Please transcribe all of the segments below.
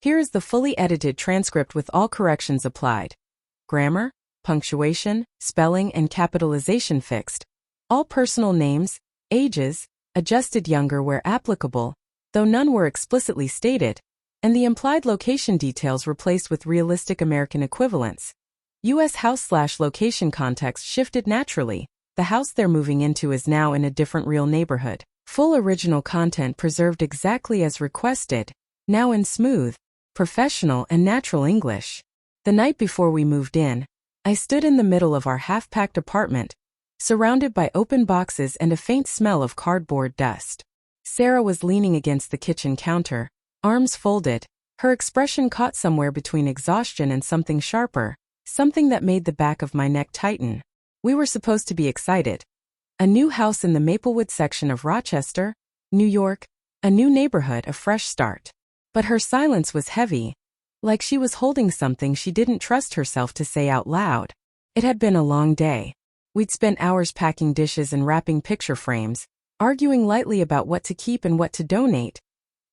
Here is the fully edited transcript with all corrections applied. Grammar, punctuation, spelling, and capitalization fixed. All personal names, ages, adjusted younger where applicable, though none were explicitly stated, and the implied location details replaced with realistic American equivalents. U.S. house/location context shifted naturally. The house they're moving into is now in a different real neighborhood. Full original content preserved exactly as requested, now in smooth, professional, and natural English. The night before we moved in, I stood in the middle of our half-packed apartment, surrounded by open boxes and a faint smell of cardboard dust. Sarah was leaning against the kitchen counter, arms folded, her expression caught somewhere between exhaustion and something sharper, something that made the back of my neck tighten. We were supposed to be excited. A new house in the Maplewood section of Rochester, New York, a new neighborhood, a fresh start. But her silence was heavy, like she was holding something she didn't trust herself to say out loud. It had been a long day. We'd spent hours packing dishes and wrapping picture frames, arguing lightly about what to keep and what to donate.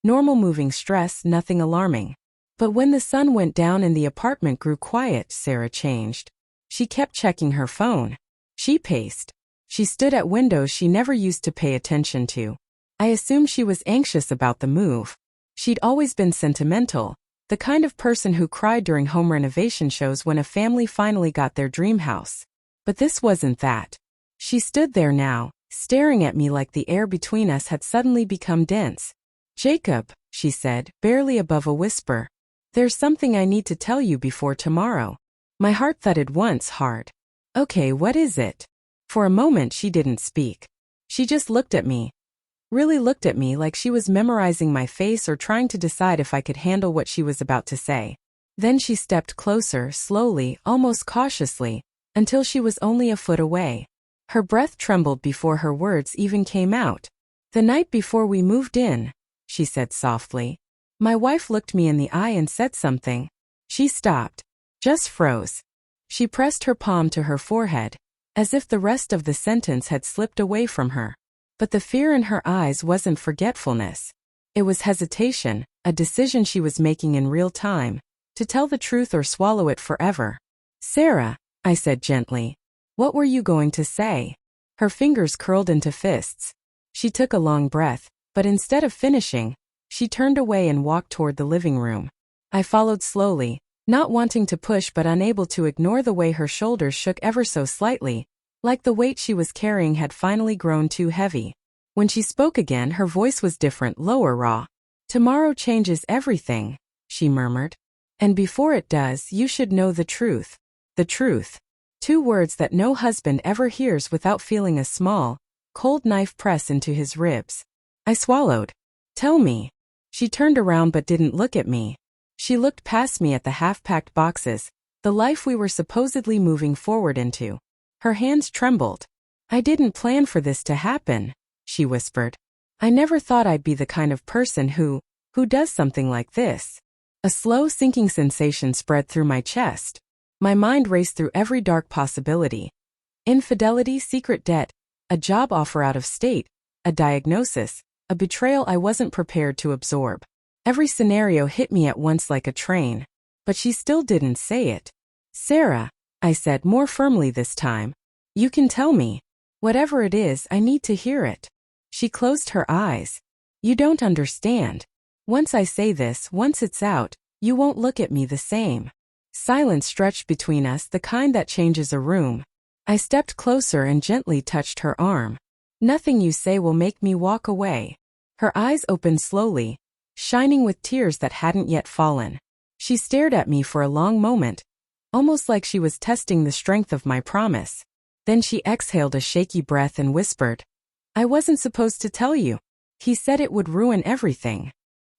Normal moving stress, nothing alarming. But when the sun went down and the apartment grew quiet, Sarah changed. She kept checking her phone. She paced. She stood at windows she never used to pay attention to. I assumed she was anxious about the move. She'd always been sentimental, the kind of person who cried during home renovation shows when a family finally got their dream house. But this wasn't that. She stood there now, staring at me like the air between us had suddenly become dense. "Jacob," she said, barely above a whisper. "There's something I need to tell you before tomorrow." My heart thudded once hard. "Okay, what is it?" For a moment she didn't speak. She just looked at me. Really looked at me like she was memorizing my face or trying to decide if I could handle what she was about to say. Then she stepped closer, slowly, almost cautiously, until she was only a foot away. Her breath trembled before her words even came out. "The night before we moved in," she said softly, "my wife looked me in the eye and said something." She stopped. Just froze. She pressed her palm to her forehead, as if the rest of the sentence had slipped away from her. But the fear in her eyes wasn't forgetfulness. It was hesitation, a decision she was making in real time, to tell the truth or swallow it forever. "Sarah," I said gently, "what were you going to say?" Her fingers curled into fists. She took a long breath, but instead of finishing, she turned away and walked toward the living room. I followed slowly, not wanting to push but unable to ignore the way her shoulders shook ever so slightly, like the weight she was carrying had finally grown too heavy. When she spoke again, her voice was different, lower, raw. "Tomorrow changes everything," she murmured. "And before it does, you should know the truth." The truth. 2 words that no husband ever hears without feeling a small, cold knife press into his ribs. I swallowed. "Tell me." She turned around but didn't look at me. She looked past me at the half-packed boxes, the life we were supposedly moving forward into. Her hands trembled. "I didn't plan for this to happen," she whispered. "I never thought I'd be the kind of person who does something like this." A slow sinking sensation spread through my chest. My mind raced through every dark possibility. Infidelity, secret debt, a job offer out of state, a diagnosis, a betrayal I wasn't prepared to absorb. Every scenario hit me at once like a train. But she still didn't say it. "Sarah," I said more firmly this time, "you can tell me. Whatever it is, I need to hear it." She closed her eyes. "You don't understand. Once I say this, once it's out, you won't look at me the same." Silence stretched between us, the kind that changes a room. I stepped closer and gently touched her arm. "Nothing you say will make me walk away." Her eyes opened slowly, shining with tears that hadn't yet fallen. She stared at me for a long moment, almost like she was testing the strength of my promise. Then she exhaled a shaky breath and whispered, "I wasn't supposed to tell you. He said it would ruin everything."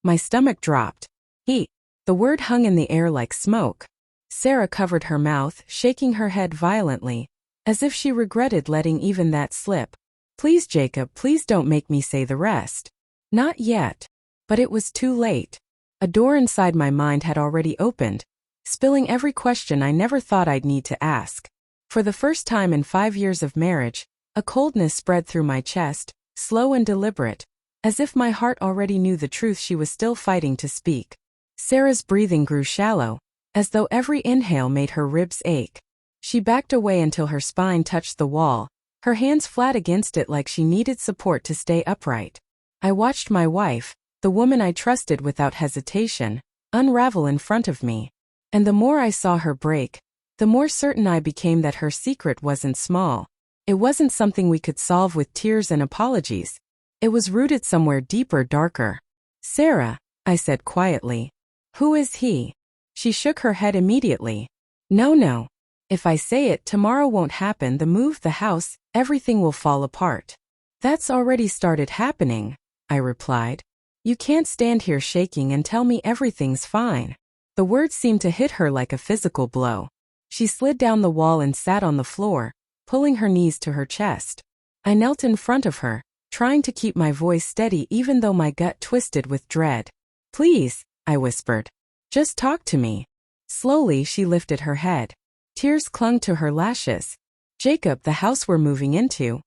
My stomach dropped. The word hung in the air like smoke. Sarah covered her mouth, shaking her head violently, as if she regretted letting even that slip. "Please, Jacob, please don't make me say the rest." Not yet. But it was too late. A door inside my mind had already opened, spilling every question I never thought I'd need to ask. For the first time in 5 years of marriage, a coldness spread through my chest, slow and deliberate, as if my heart already knew the truth she was still fighting to speak. Sarah's breathing grew shallow, as though every inhale made her ribs ache. She backed away until her spine touched the wall, her hands flat against it like she needed support to stay upright. I watched my wife, the woman I trusted without hesitation, unravel in front of me. And the more I saw her break, the more certain I became that her secret wasn't small. It wasn't something we could solve with tears and apologies. It was rooted somewhere deeper, darker. "Sarah," I said quietly. "Who is he?" She shook her head immediately. No. If I say it, tomorrow won't happen. The move, the house, everything will fall apart." "That's already started happening," I replied. "You can't stand here shaking and tell me everything's fine." The words seemed to hit her like a physical blow. She slid down the wall and sat on the floor, pulling her knees to her chest. I knelt in front of her, trying to keep my voice steady even though my gut twisted with dread. "Please," I whispered. "Just talk to me." Slowly she lifted her head. Tears clung to her lashes. "Jacob, the house we're moving into.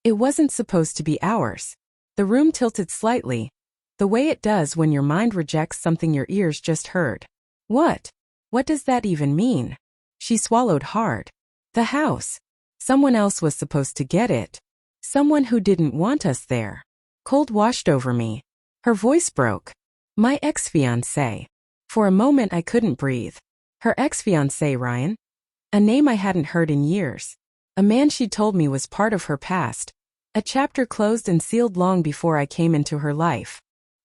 It wasn't supposed to be ours." The room tilted slightly, the way it does when your mind rejects something your ears just heard. "What? What does that even mean?" She swallowed hard. "The house. Someone else was supposed to get it. Someone who didn't want us there." Cold washed over me. Her voice broke. "My ex-fiancé." For a moment I couldn't breathe. Her ex-fiancé, Ryan? A name I hadn't heard in years. A man she told me was part of her past. A chapter closed and sealed long before I came into her life.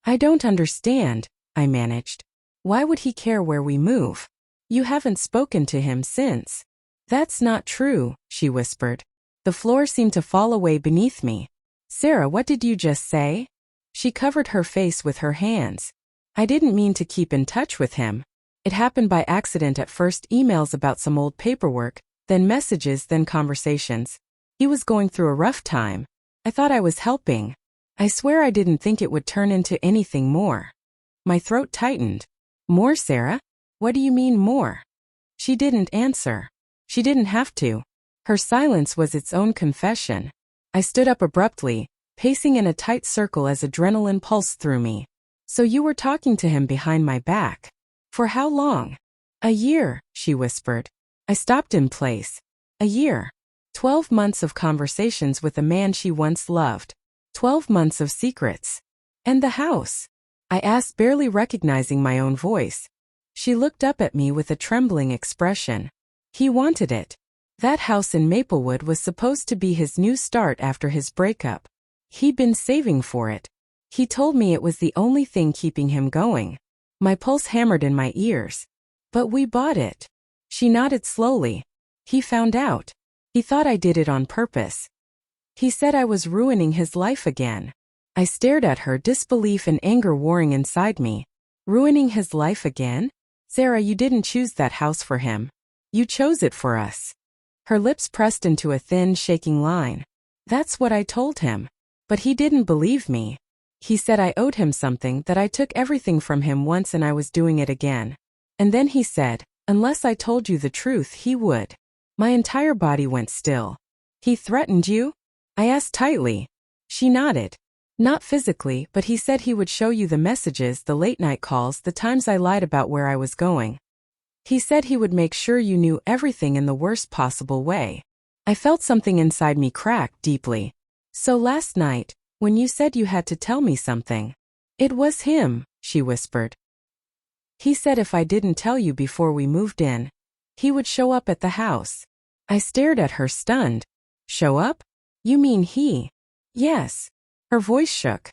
"I don't understand," I managed. "Why would he care where we move? You haven't spoken to him since." "That's not true," she whispered. The floor seemed to fall away beneath me. "Sarah, what did you just say?" She covered her face with her hands. "I didn't mean to keep in touch with him. It happened by accident at first, emails about some old paperwork, then messages, then conversations. He was going through a rough time. I thought I was helping. I swear I didn't think it would turn into anything more." My throat tightened. "More, Sarah? What do you mean more?" She didn't answer. She didn't have to. Her silence was its own confession. I stood up abruptly, pacing in a tight circle as adrenaline pulsed through me. "So you were talking to him behind my back? For how long?" "A year," she whispered. I stopped in place. A year. 12 months of conversations with a man she once loved. 12 months of secrets. "And the house?" I asked, barely recognizing my own voice. She looked up at me with a trembling expression. "He wanted it. That house in Maplewood was supposed to be his new start after his breakup. He'd been saving for it. He told me it was the only thing keeping him going." My pulse hammered in my ears. "But we bought it." She nodded slowly. "He found out. He thought I did it on purpose. He said I was ruining his life again." I stared at her, disbelief and anger warring inside me. "Ruining his life again? Sarah, you didn't choose that house for him. You chose it for us." Her lips pressed into a thin, shaking line. "That's what I told him. But he didn't believe me. He said I owed him something, that I took everything from him once and I was doing it again. And then he said, unless I told you the truth, he would." My entire body went still. "He threatened you?" I asked tightly. She nodded. "Not physically, but he said he would show you the messages, the late-night calls, the times I lied about where I was going. He said he would make sure you knew everything in the worst possible way." I felt something inside me crack deeply. "So last night, when you said you had to tell me something." "It was him," she whispered. "He said if I didn't tell you before we moved in, he would show up at the house." I stared at her, stunned. "Show up? You mean he?" "Yes." Her voice shook.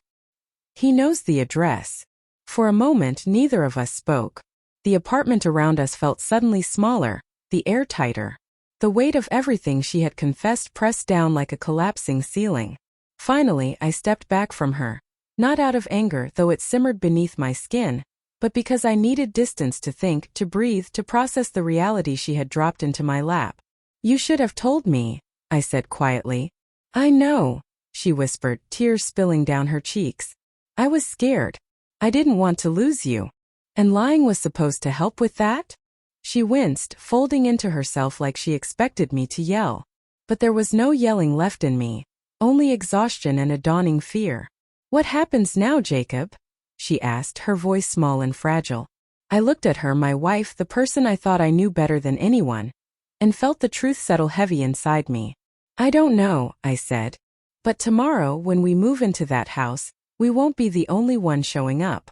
"He knows the address." For a moment, neither of us spoke. The apartment around us felt suddenly smaller, the air tighter. The weight of everything she had confessed pressed down like a collapsing ceiling. Finally, I stepped back from her. Not out of anger, though it simmered beneath my skin, but because I needed distance to think, to breathe, to process the reality she had dropped into my lap. "You should have told me," I said quietly. "I know," she whispered, tears spilling down her cheeks. "I was scared. I didn't want to lose you. And lying was supposed to help with that?" She winced, folding into herself like she expected me to yell. But there was no yelling left in me, only exhaustion and a dawning fear. "What happens now, Jacob?" she asked, her voice small and fragile. I looked at her, my wife, the person I thought I knew better than anyone, and felt the truth settle heavy inside me. I don't know, I said. But tomorrow, when we move into that house, we won't be the only one showing up.